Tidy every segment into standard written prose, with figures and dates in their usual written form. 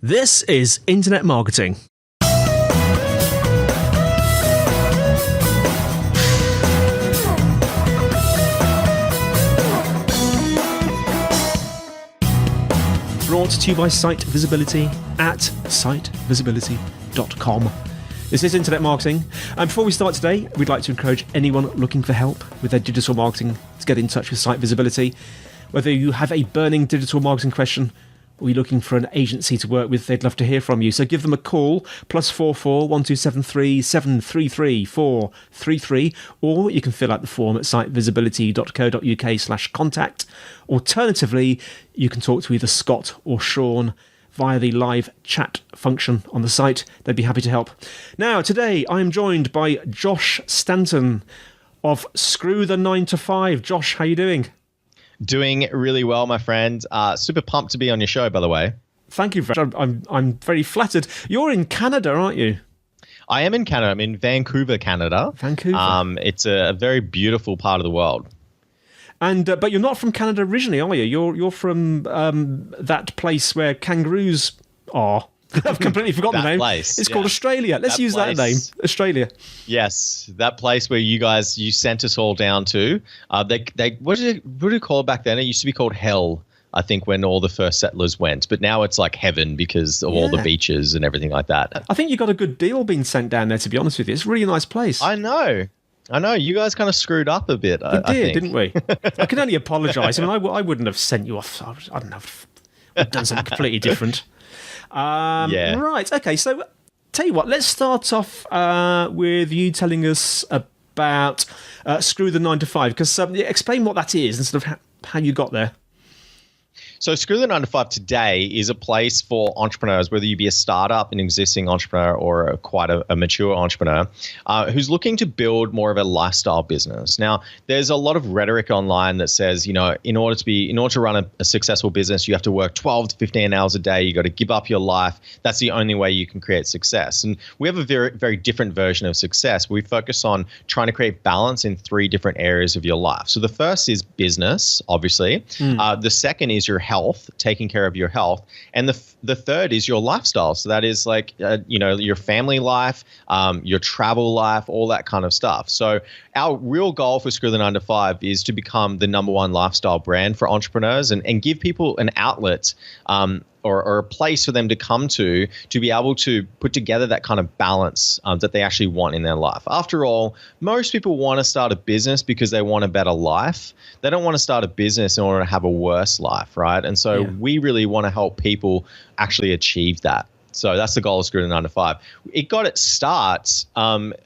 This is Internet Marketing. Brought to you by Site Visibility at sitevisibility.com. This is Internet Marketing, and before we start today, we'd like to encourage anyone looking for help with their digital marketing to get in touch with Site Visibility. Whether you have a burning digital marketing question or you're looking for an agency to work with, they'd love to hear from you. So give them a call, +44 1273 733 433, or you can fill out the form at sitevisibility.co.uk/contact. Alternatively, you can talk to either Scott or Sean via the live chat function on the site. They'd be happy to help. Now, today I am joined by Josh Stanton of Screw the 9 to 5. Josh, how are you doing? Doing really well, my friend. Super pumped to be on your show, by the way. Thank you. I'm very flattered. You're in Canada, aren't you? I am in Canada. I'm in Vancouver, Canada. Vancouver. It's a very beautiful part of the world. And but you're not from Canada originally, are you? You're from that place where kangaroos are. I've completely forgotten the name. Place, it's called Australia. Let's use that name, Australia. Yes, that place where you sent us all down to. What did you call it back then? It used to be called hell, I think, when all the first settlers went. But now it's like heaven because of all the beaches and everything like that. I think you got a good deal being sent down there, to be honest with you. It's a really nice place. I know. You guys kind of screwed up a bit. We did, didn't we? I can only apologise. I mean, I wouldn't have sent you off. I don't know. I've done something completely different. Right. Okay. So, tell you what. Let's start off with you telling us about Screw the 9 to 5, because explain what that is and sort of how you got there. So Screw the 9 to 5 today is a place for entrepreneurs, whether you be a startup, an existing entrepreneur, or quite a mature entrepreneur who's looking to build more of a lifestyle business. Now, there's a lot of rhetoric online that says, in order to run a successful business, you have to work 12 to 15 hours a day. You got to give up your life. That's the only way you can create success. And we have a very, very different version of success. We focus on trying to create balance in 3 different areas of your life. So the first is business, obviously. The second is your health, taking care of your health, and the third is your lifestyle. So that is like your family life, your travel life, all that kind of stuff. So our real goal for Screw the 9 to 5 is to become the #1 lifestyle brand for entrepreneurs and give people an outlet or a place for them to come to be able to put together that kind of balance that they actually want in their life. After all, most people want to start a business because they want a better life. They don't want to start a business in order to have a worse life, right? And so we really want to help people actually achieve that. So that's the goal of Screw the 9 to 5. It got its start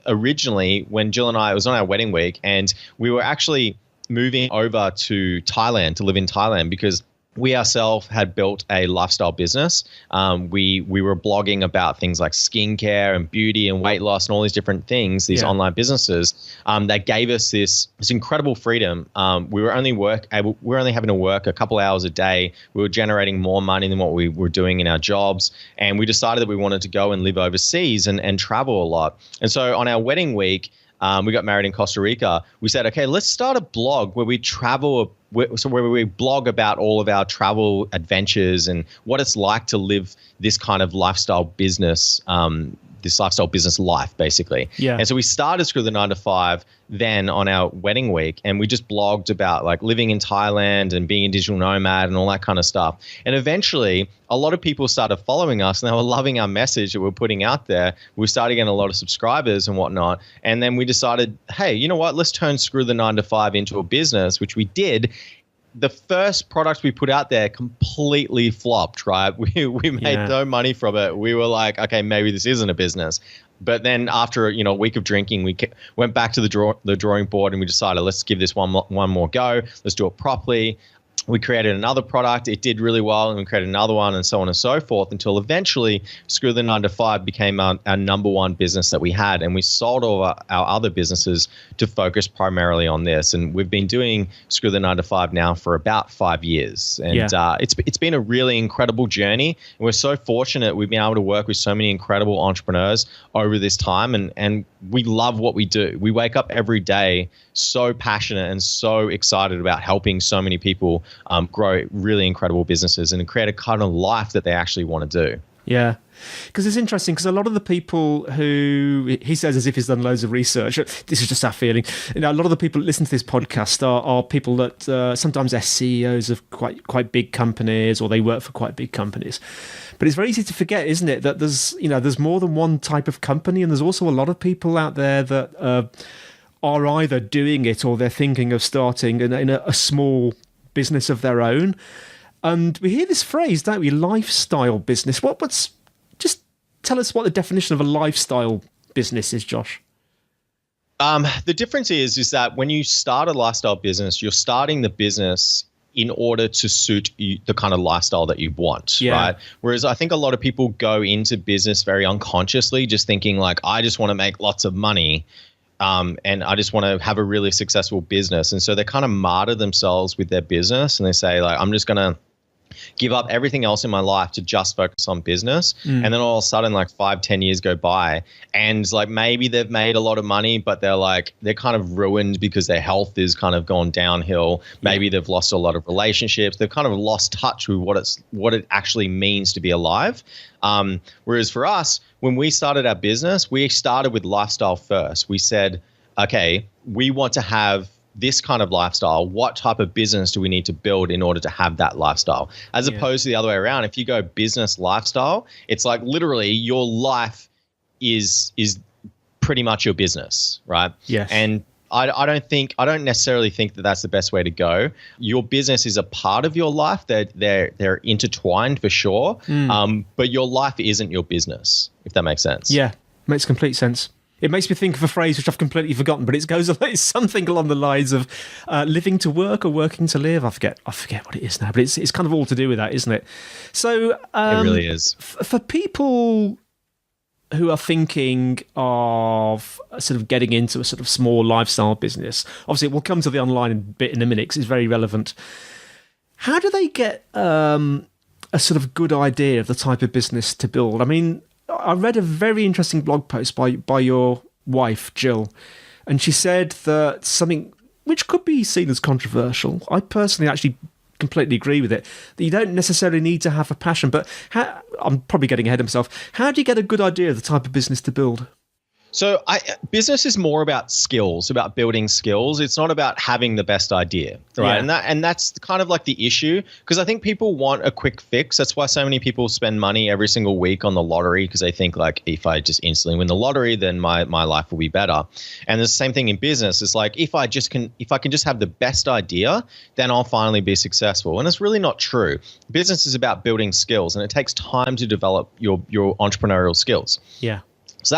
originally when Jill and I, it was on our wedding week, and we were actually moving over to Thailand to live in Thailand because we ourselves had built a lifestyle business. We were blogging about things like skincare and beauty and weight loss and all these different things, these online businesses that gave us this incredible freedom. We were only having to work a couple hours a day. We were generating more money than what we were doing in our jobs. And we decided that we wanted to go and live overseas and travel a lot. And so on our wedding week, we got married in Costa Rica. We said, okay, let's start a blog where we travel, where we blog about all of our travel adventures and what it's like to live this kind of lifestyle business, this lifestyle business life, basically. Yeah. And so we started Screw the 9 to 5 then on our wedding week, and we just blogged about like living in Thailand and being a digital nomad and all that kind of stuff. And eventually, a lot of people started following us and they were loving our message that we're putting out there. We started getting a lot of subscribers and whatnot. And then we decided, hey, you know what? Let's turn Screw the 9 to 5 into a business, which we did. The first product we put out there completely flopped, right? We made no money from it. We were like, okay, maybe this isn't a business. But then after a week of drinking, we went back to the drawing board and we decided, let's give this one more go. Let's do it properly. We created another product. It did really well, and we created another one, and so on and so forth, until eventually Screw the 9 to 5 became our #1 business that we had, and we sold all our other businesses to focus primarily on this. And we've been doing Screw the 9 to 5 now for about 5 years, and it's been a really incredible journey. And we're so fortunate we've been able to work with so many incredible entrepreneurs over this time, and we love what we do. We wake up every day so passionate and so excited about helping so many people grow really incredible businesses and create a kind of life that they actually want to do. Yeah. Because it's interesting, because a lot of the people who, he says as if he's done loads of research, this is just our feeling, a lot of the people that listen to this podcast are people that sometimes they're CEOs of quite big companies, or they work for quite big companies. But it's very easy to forget, isn't it, that there's more than one type of company, and there's also a lot of people out there that are either doing it or they're thinking of starting in a small business of their own. And we hear this phrase, don't we? Lifestyle business. Just tell us what the definition of a lifestyle business is, Josh. The difference is that when you start a lifestyle business, you're starting the business in order to suit the kind of lifestyle that you want, right? Whereas I think a lot of people go into business very unconsciously, just thinking like, I just want to make lots of money. And I just want to have a really successful business. And so they kind of martyr themselves with their business, and they say like, I'm just going to give up everything else in my life to just focus on business. And then all of a sudden, like 5-10 years go by, and like maybe they've made a lot of money, but they're kind of ruined because their health is kind of gone downhill. Maybe they've lost a lot of relationships. They've kind of lost touch with what it actually means to be alive. Whereas for us, when we started our business, we started with lifestyle first. We said, okay, we want to have this kind of lifestyle. What type of business do we need to build in order to have that lifestyle? As opposed to the other way around, if you go business lifestyle, it's like literally your life is pretty much your business, right? Yes. And I don't necessarily think that that's the best way to go. Your business is a part of your life. They're intertwined for sure. But your life isn't your business, if that makes sense. Yeah, makes complete sense. It makes me think of a phrase which I've completely forgotten, but it's something along the lines of living to work or working to live. I forget what it is now, but it's kind of all to do with that, isn't it? So it really is. For people who are thinking of sort of getting into a sort of small lifestyle business, obviously we'll come to the online bit in a minute because it's very relevant. How do they get a sort of good idea of the type of business to build? I mean, I read a very interesting blog post by your wife, Jill, and she said that something which could be seen as controversial. I personally actually completely agree with it, that you don't necessarily need to have a passion, but I'm probably getting ahead of myself. How do you get a good idea of the type of business to build? So business is more about skills, about building skills. It's not about having the best idea, right? Yeah. And that's kind of like the issue, because I think people want a quick fix. That's why so many people spend money every single week on the lottery, because they think like, if I just instantly win the lottery, then my life will be better. And the same thing in business. It's like, if I can just have the best idea, then I'll finally be successful. And it's really not true. Business is about building skills, and it takes time to develop your entrepreneurial skills. Yeah. So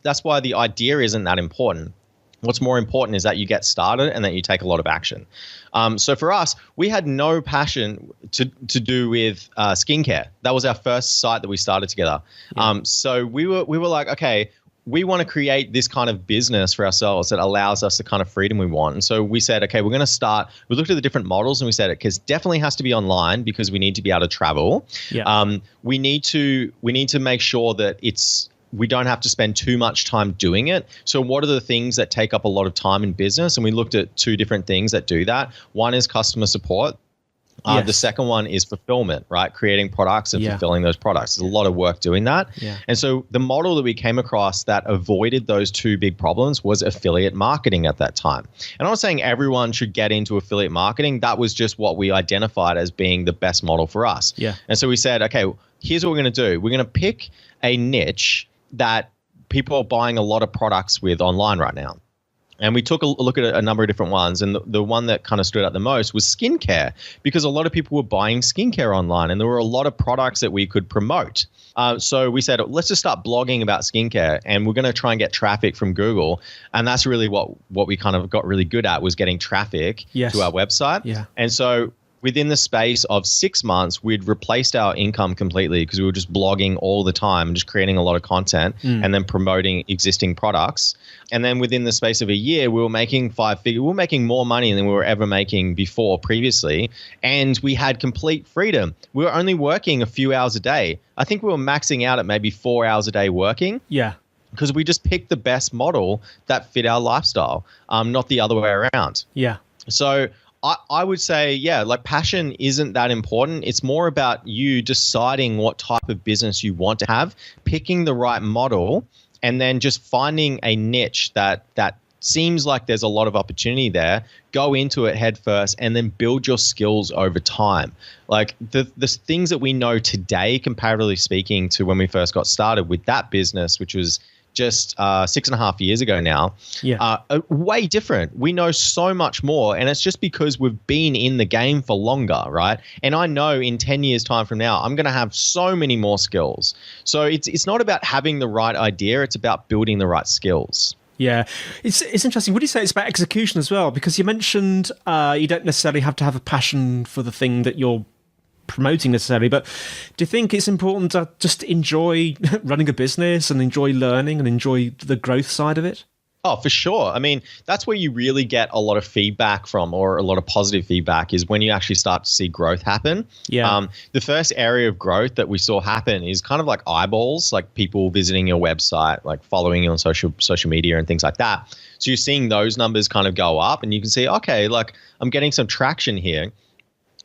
that's why the idea isn't that important. What's more important is that you get started and that you take a lot of action. So for us, we had no passion to do with skincare. That was our first site that we started together. Yeah. So we were like, okay, we want to create this kind of business for ourselves that allows us the kind of freedom we want. And so we said, okay, we're going to start. We looked at the different models and we said it definitely has to be online because we need to be able to travel. Yeah. We need to make sure that we don't have to spend too much time doing it. So what are the things that take up a lot of time in business? And we looked at two different things that do that. One is customer support. Yes. The second one is fulfillment, right? Creating products and fulfilling those products. There's a lot of work doing that. Yeah. And so the model that we came across that avoided those two big problems was affiliate marketing at that time. And I'm not saying everyone should get into affiliate marketing. That was just what we identified as being the best model for us. Yeah. And so we said, okay, here's what we're going to do. We're going to pick a niche that people are buying a lot of products with online right now. And we took a look at a number of different ones. And the one that kind of stood out the most was skincare, because a lot of people were buying skincare online and there were a lot of products that we could promote. So we said, let's just start blogging about skincare, and we're going to try and get traffic from Google. And that's really what we kind of got really good at, was getting traffic to our website. Yeah. And so within the space of 6 months, we'd replaced our income completely, because we were just blogging all the time and just creating a lot of content and then promoting existing products. And then within the space of a year, we were making we were making more money than we were ever making before previously. And we had complete freedom. We were only working a few hours a day. I think we were maxing out at maybe 4 hours a day working. Yeah. Because we just picked the best model that fit our lifestyle, not the other way around. Yeah. So I would say, yeah, like passion isn't that important. It's more about you deciding what type of business you want to have, picking the right model, and then just finding a niche that seems like there's a lot of opportunity there. Go into it head first and then build your skills over time. Like the things that we know today, comparatively speaking to when we first got started with that business, which was just 6.5 years ago now, are way different. We know so much more, and it's just because we've been in the game for longer, right? And I know in 10 years time from now, I'm going to have so many more skills. So it's not about having the right idea. It's about building the right skills. Yeah, it's interesting. Would you say it's about execution as well? Because you mentioned you don't necessarily have to have a passion for the thing that you're promoting necessarily, but do you think it's important to just enjoy running a business and enjoy learning and enjoy the growth side of it? Oh, for sure. I mean, that's where you really get a lot of feedback from, or a lot of positive feedback, is when you actually start to see growth happen. Yeah. The first area of growth that we saw happen is kind of like eyeballs, like people visiting your website, like following you on social media and things like that. So you're seeing those numbers kind of go up, and you can see, okay, like I'm getting some traction here.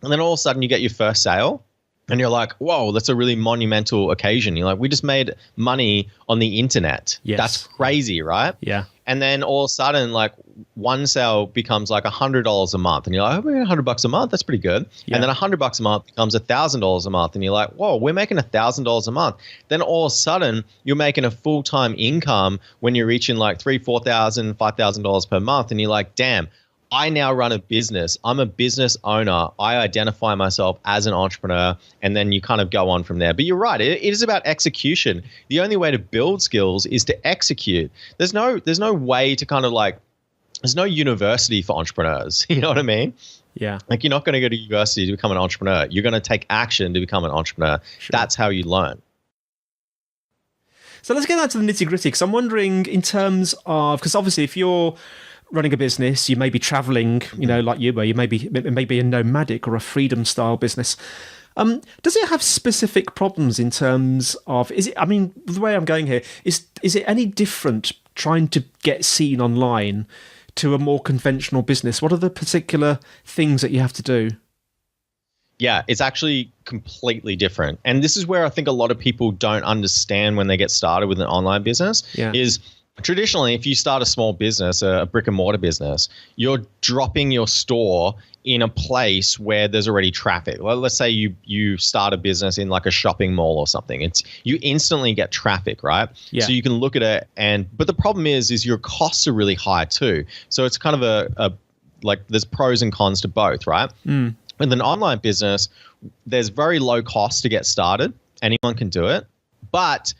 And then all of a sudden you get your first sale. And you're like, whoa, that's a really monumental occasion. You're like, we just made money on the internet. Yes. That's crazy, right? Yeah. And then all of a sudden, like one sale becomes like $100 a month. And you're like, oh, we're $100 a month. That's pretty good. Yeah. And then $100 a month becomes $1,000 a month. And you're like, whoa, we're making $1,000 a month. Then all of a sudden, you're making a full-time income when you're reaching like $3,000, $4,000, $5,000 per month. And you're like, damn, I now run a business. I'm a business owner. I identify myself as an entrepreneur, and then you kind of go on from there. But you're right. It is about execution. The only way to build skills is to execute. There's no way to kind of like, there's no university for entrepreneurs. You know what I mean? Yeah. Like you're not going to go to university to become an entrepreneur. You're going to take action to become an entrepreneur. Sure. That's how you learn. So let's get down to the nitty gritty, because I'm wondering in terms of, because obviously if you're running a business, you may be traveling, you know, like you were, it may be a nomadic or a freedom style business. Does it have specific problems in terms of, the way I'm going here, is it any different trying to get seen online to a more conventional business? What are the particular things that you have to do? Yeah, it's actually completely different. And this is where I think a lot of people don't understand when they get started with an online business is traditionally, if you start a small business, a brick and mortar business, you're dropping your store in a place where there's already traffic. Well, let's say you start a business in like a shopping mall or something. You instantly get traffic, right? Yeah. So you can look at it but the problem is your costs are really high too. So it's kind of like there's pros and cons to both, right? Mm. With an online business, there's very low cost to get started. Anyone can do it, but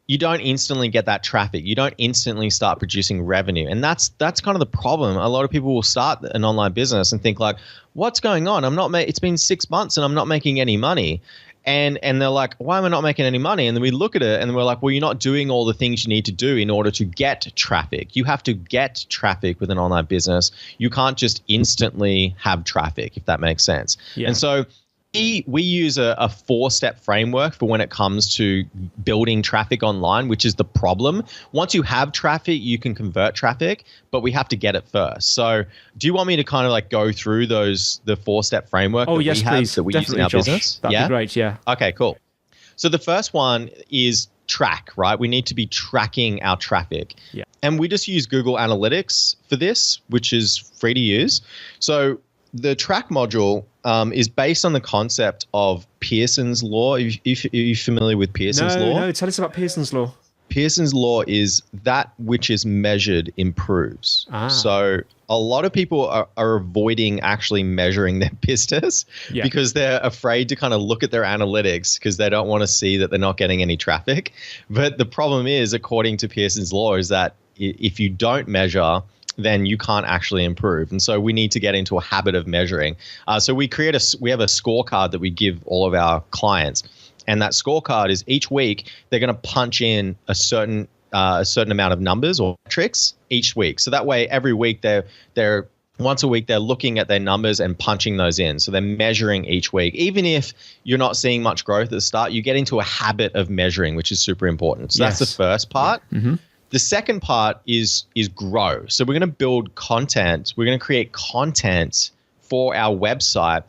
you don't instantly get that traffic. You don't instantly start producing revenue. And that's kind of the problem. A lot of people will start an online business and think like, what's going on? It's been 6 months and I'm not making any money. And they're like, why am I not making any money? And then we look at it and we're like, well, you're not doing all the things you need to do in order to get traffic. You have to get traffic with an online business. You can't just instantly have traffic, if that makes sense. Yeah. And so we use a 4-step framework for when it comes to building traffic online, which is the problem. Once you have traffic, you can convert traffic, but we have to get it first. So do you want me to kind of like go through the 4-step framework that we have please. That we Definitely, use in our Josh. business? That'd be great, yeah. Okay, cool. So the first one is track, right? We need to be tracking our traffic. Yeah. And we just use Google Analytics for this, which is free to use. So the track module is based on the concept of Pearson's law. Are you familiar with Pearson's law? No, tell us about Pearson's law. Pearson's law is that which is measured improves. So a lot of people are avoiding actually measuring their business because they're afraid to kind of look at their analytics because they don't want to see that they're not getting any traffic. But the problem is, according to Pearson's law, is that if you don't measure, then you can't actually improve. And so we need to get into a habit of measuring. So we have a scorecard that we give all of our clients. And that scorecard is each week, they're going to punch in a certain amount of numbers or metrics each week. So that way, every week they're once a week, they're looking at their numbers and punching those in. So they're measuring each week. Even if you're not seeing much growth at the start, you get into a habit of measuring, which is super important. So that's the first part. Yeah. Mm-hmm. The second part is grow. So we're going to build content. We're going to create content for our website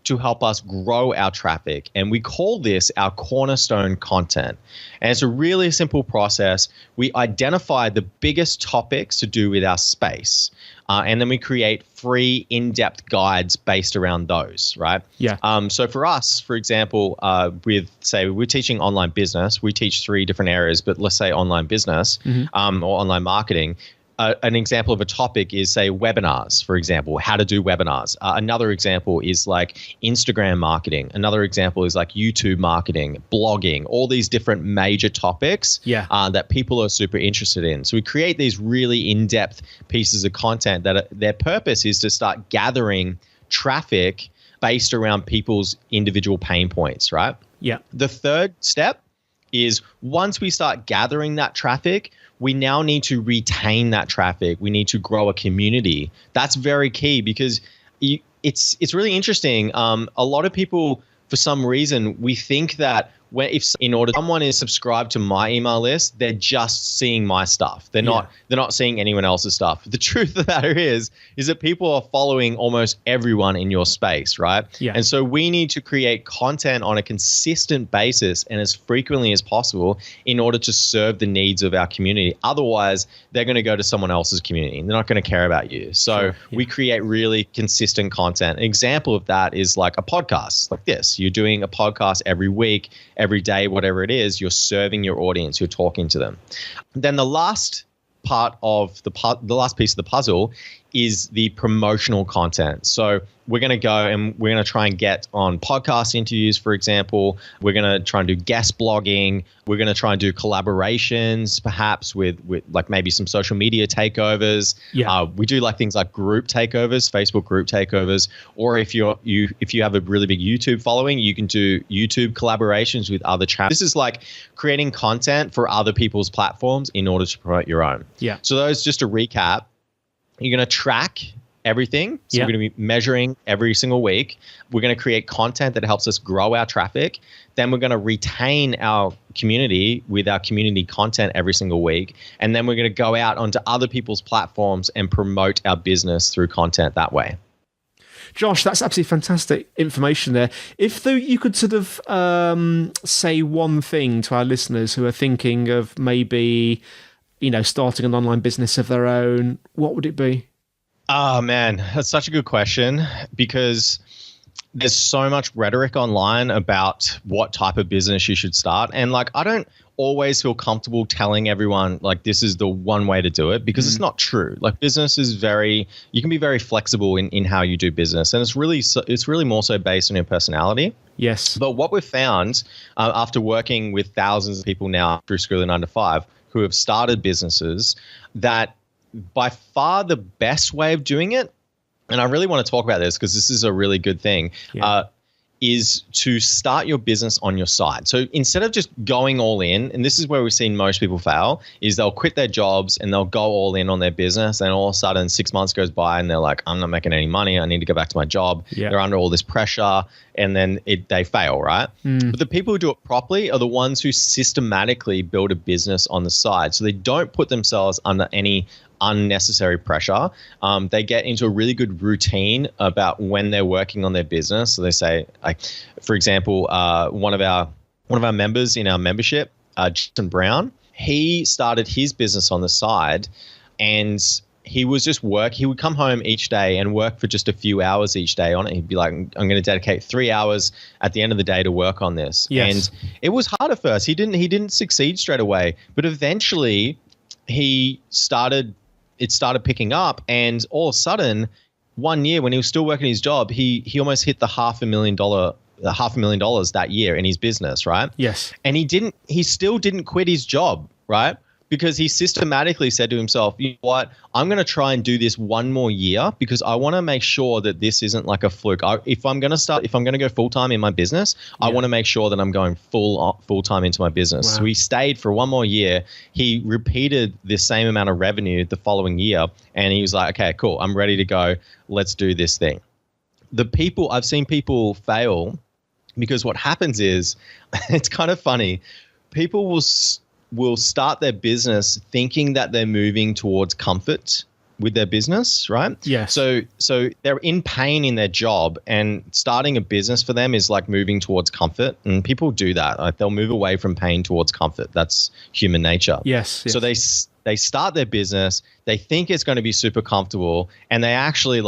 to help us grow our traffic. And we call this our cornerstone content. And it's a really simple process. We identify the biggest topics to do with our space. And then we create free in-depth guides based around those, right? Yeah. So for us, for example, with say we're teaching online business, we teach 3 different areas, but let's say online business or online marketing. An example of a topic is, say, webinars, for example, how to do webinars. Another example is like Instagram marketing. Another example is like YouTube marketing, blogging, all these different major topics that people are super interested in. So we create these really in-depth pieces of content that their purpose is to start gathering traffic based around people's individual pain points, right? Yeah. The third step is once we start gathering that traffic, we now need to retain that traffic. We need to grow a community. That's very key because it's really interesting. A lot of people, for some reason, we think that if someone is subscribed to my email list, they're just seeing my stuff. They're not seeing anyone else's stuff. The truth of the matter is that people are following almost everyone in your space, right? Yeah. And so we need to create content on a consistent basis and as frequently as possible in order to serve the needs of our community. Otherwise, they're going to go to someone else's community and they're not going to care about you. So we create really consistent content. An example of that is like a podcast like this. You're doing a podcast every week, every day, whatever it is, you're serving your audience, you're talking to them. Then the last part of the last piece of the puzzle is the promotional content. So we're going to go and we're going to try and get on podcast interviews, for example. We're going to try and do guest blogging. We're going to try and do collaborations, perhaps with like maybe some social media takeovers. Yeah. We do like things like group takeovers, Facebook group takeovers, or if you have a really big YouTube following, you can do YouTube collaborations with other channels. This is like creating content for other people's platforms in order to promote your own. Yeah. So those, just to recap, you're going to track everything. So we're going to be measuring every single week. We're going to create content that helps us grow our traffic. Then we're going to retain our community with our community content every single week. And then we're going to go out onto other people's platforms and promote our business through content that way. Josh, that's absolutely fantastic information there. If though you could sort of say one thing to our listeners who are thinking of maybe, starting an online business of their own, what would it be? Oh, man, that's such a good question because there's so much rhetoric online about what type of business you should start. And like, I don't always feel comfortable telling everyone like this is the one way to do it because it's not true. Like business is you can be very flexible in how you do business. And it's really more so based on your personality. Yes. But what we've found after working with thousands of people now through Screw the 9 to 5 who have started businesses, that by far the best way of doing it, and I really want to talk about this because this is a really good thing, is to start your business on your side. So instead of just going all in, and this is where we've seen most people fail, is they'll quit their jobs and they'll go all in on their business, and all of a sudden 6 months goes by and they're like, I'm not making any money, I need to go back to my job. Yeah. They're under all this pressure, and then they fail, right? But the people who do it properly are the ones who systematically build a business on the side. So they don't put themselves under any unnecessary pressure. They get into a really good routine about when they're working on their business. So they say, like, for example, one of our members in our membership, Jason Brown, he started his business on the side, and he was just he would come home each day and work for just a few hours each day on it. He'd be like, I'm going to dedicate 3 hours at the end of the day to work on this. Yes. And it was hard at first. He didn't succeed straight away, but eventually it started picking up, and all of a sudden, 1 year when he was still working his job, he almost hit the $500,000 that year in his business, right? Yes. And he still didn't quit his job, right? Because he systematically said to himself, you know what, I'm going to try and do this one more year because I want to make sure that this isn't like a fluke. If I'm going to go full-time in my business, I want to make sure that I'm going full-time into my business. Wow. So he stayed for one more year. He repeated the same amount of revenue the following year, and he was like, okay, cool, I'm ready to go. Let's do this thing. I've seen people fail because what happens is, it's kind of funny, people will start their business thinking that they're moving towards comfort with their business, right? Yeah. So they're in pain in their job, and starting a business for them is like moving towards comfort. And people do that. Like they'll move away from pain towards comfort. That's human nature. Yes. So they start their business. They think it's going to be super comfortable, and they actually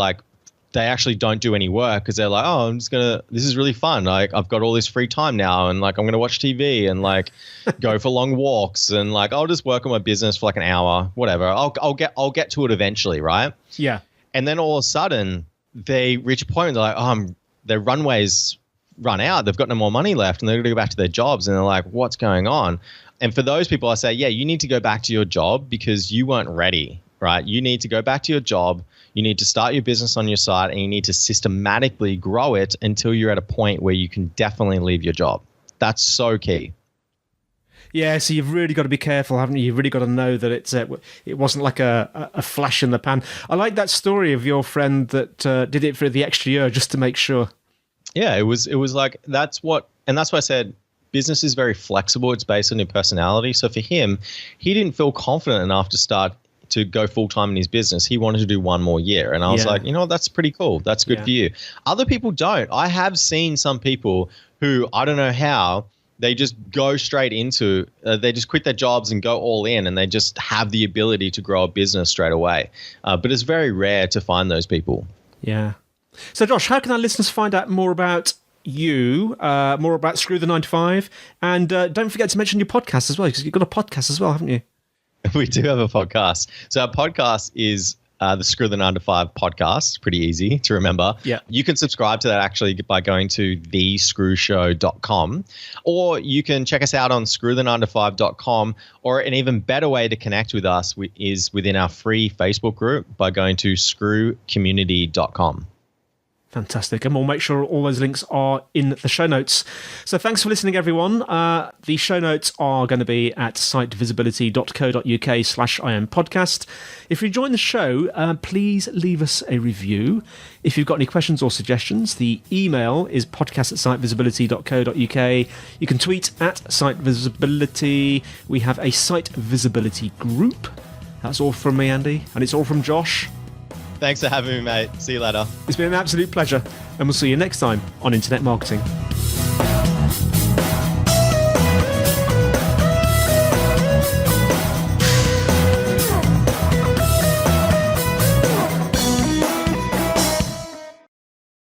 don't do any work because they're like, oh, this is really fun. Like I've got all this free time now, and like I'm going to watch TV and like go for long walks, and like I'll just work on my business for like an hour, whatever. I'll get to it eventually, right? Yeah. And then all of a sudden they reach a point where they're like, their runways run out. They've got no more money left, and they're going to go back to their jobs, and they're like, what's going on? And for those people, I say, yeah, you need to go back to your job because you weren't ready, right? You need to go back to your job. You need to start your business on your side, and you need to systematically grow it until you're at a point where you can definitely leave your job. That's so key. Yeah, so you've really got to be careful, haven't you? You've really got to know that it wasn't like a flash in the pan. I like that story of your friend that did it for the extra year just to make sure. Yeah, it was like that's why I said business is very flexible. It's based on your personality. So for him, he didn't feel confident enough to go full time in his business. He wanted to do one more year. And I was like, you know what, that's pretty cool. That's good for you. Other people don't. I have seen some people who, I don't know how, they just go straight into, they just quit their jobs and go all in, and they just have the ability to grow a business straight away. But it's very rare to find those people. Yeah. So Josh, how can our listeners find out more about you, more about Screw the 9 to 5? And don't forget to mention your podcast as well, because you've got a podcast as well, haven't you? We do have a podcast. So our podcast is the Screw the 9 to 5 podcast. Pretty easy to remember. Yeah. You can subscribe to that actually by going to thescrewshow.com, or you can check us out on screwthe9to5.com, or an even better way to connect with us is within our free Facebook group by going to screwcommunity.com. Fantastic. And we'll make sure all those links are in the show notes. So thanks for listening, everyone. The show notes are going to be at sitevisibility.co.uk/IM podcast. If you enjoyed the show, please leave us a review. If you've got any questions or suggestions, the email is podcast@sitevisibility.co.uk. You can tweet at sitevisibility. We have a Site Visibility group. That's all from me, Andy. And it's all from Josh. Thanks for having me, mate. See you later. It's been an absolute pleasure, and we'll see you next time on Internet Marketing.